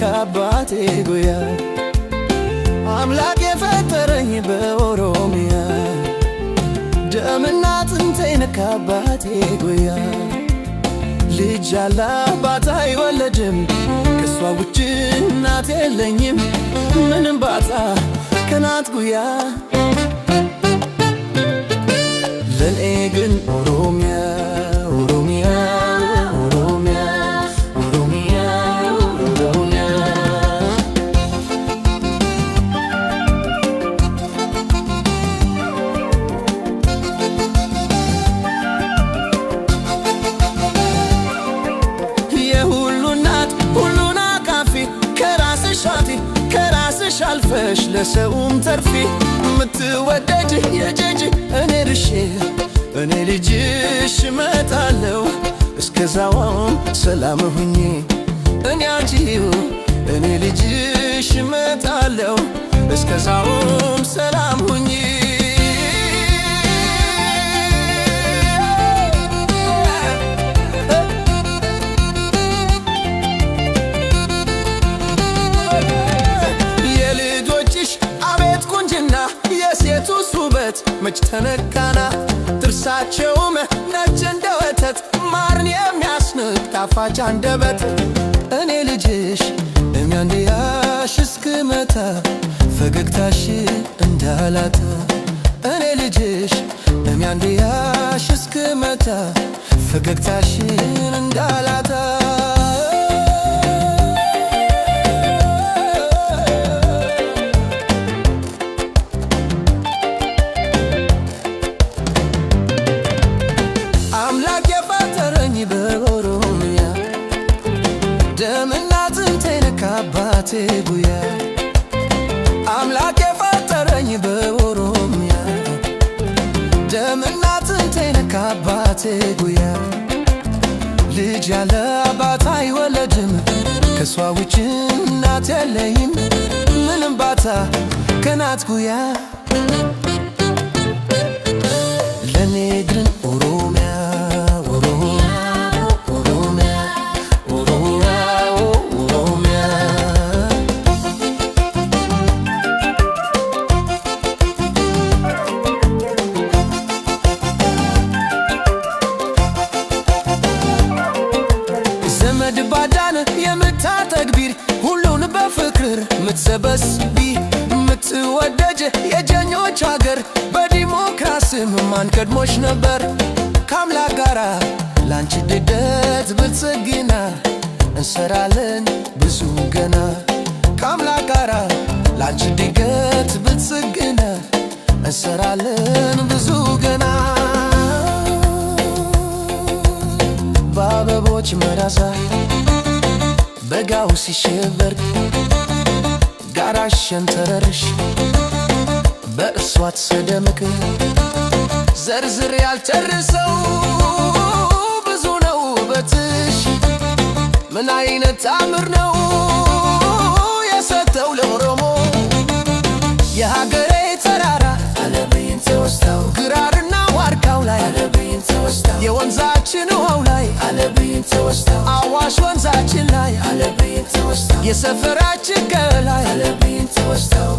كاباتي قويا أملاك يفترني بأوروميا دمنا تنتين كاباتي قويا لجالا باتاي ولا جم كسوا وجنات يلنيم من باتا كنات قويا للإيقن أوروميا شالفش لسوم ترفي متودج يا جيجي أنا رشي أنا لجيش متعلو اسكزاوام سلام هني أنا عجيو أنا لجيش متعلو اسكزاوام سلام هني مج تنكانا ترساچوم نج እንደወተት ማርን የሚያስንቅ ጣፋጭ አንደበት እኔ ልጅሽ የሚያንዲያሽ እስክመታ ፈገግታሽ እንዳላታ እኔ ልጅሽ የሚያንዲያሽ እስክመታ ፈገግታሽ እንዳላታ كاباتي قويا أملاك يفترني بأوروميا دمنا تنتين كاباتي قويا لجالا باتاي ولا جم كسوا وجنات يليم من باتا كنات قويا لنقرن أوروميا ባዳነ የምታተግቢር ሁሉን በፍቅር ምትሰበስ ቢ ምትወደጅ የጀኞች ሀገር በዲሞክራሲ ማን ቀድሞሽ ነበር ካምላክ ጋራ ላንቺ ድደት ብልጽግና እንሰራለን ብዙ ገና ካምላክ ጋራ ላንቺ ድገት ብልጽግና እንሰራለን ብዙ ገና በአበቦች መራሳ በጋው ሲሸበር ጋራሽን ተረርሽ በእሷት ሰደምክ ዘርዝር ያልጨርሰው ብዙ ነው ውበትሽ ምን አይነት ታምር ነው የሰጠው ለኦሮሞ የሀገሬ ተራራ አለብኝ ተወስታው ግራርና ዋርካው ላይ አለብኝ ተወስታው የወንዛችን ውሃው ላይ አለብኝ ተወስታው አዋሽ ወንዛችን ላይ አለብኝ ተወስታው የሰፈራችን ገላይ አለብኝ ተወስታው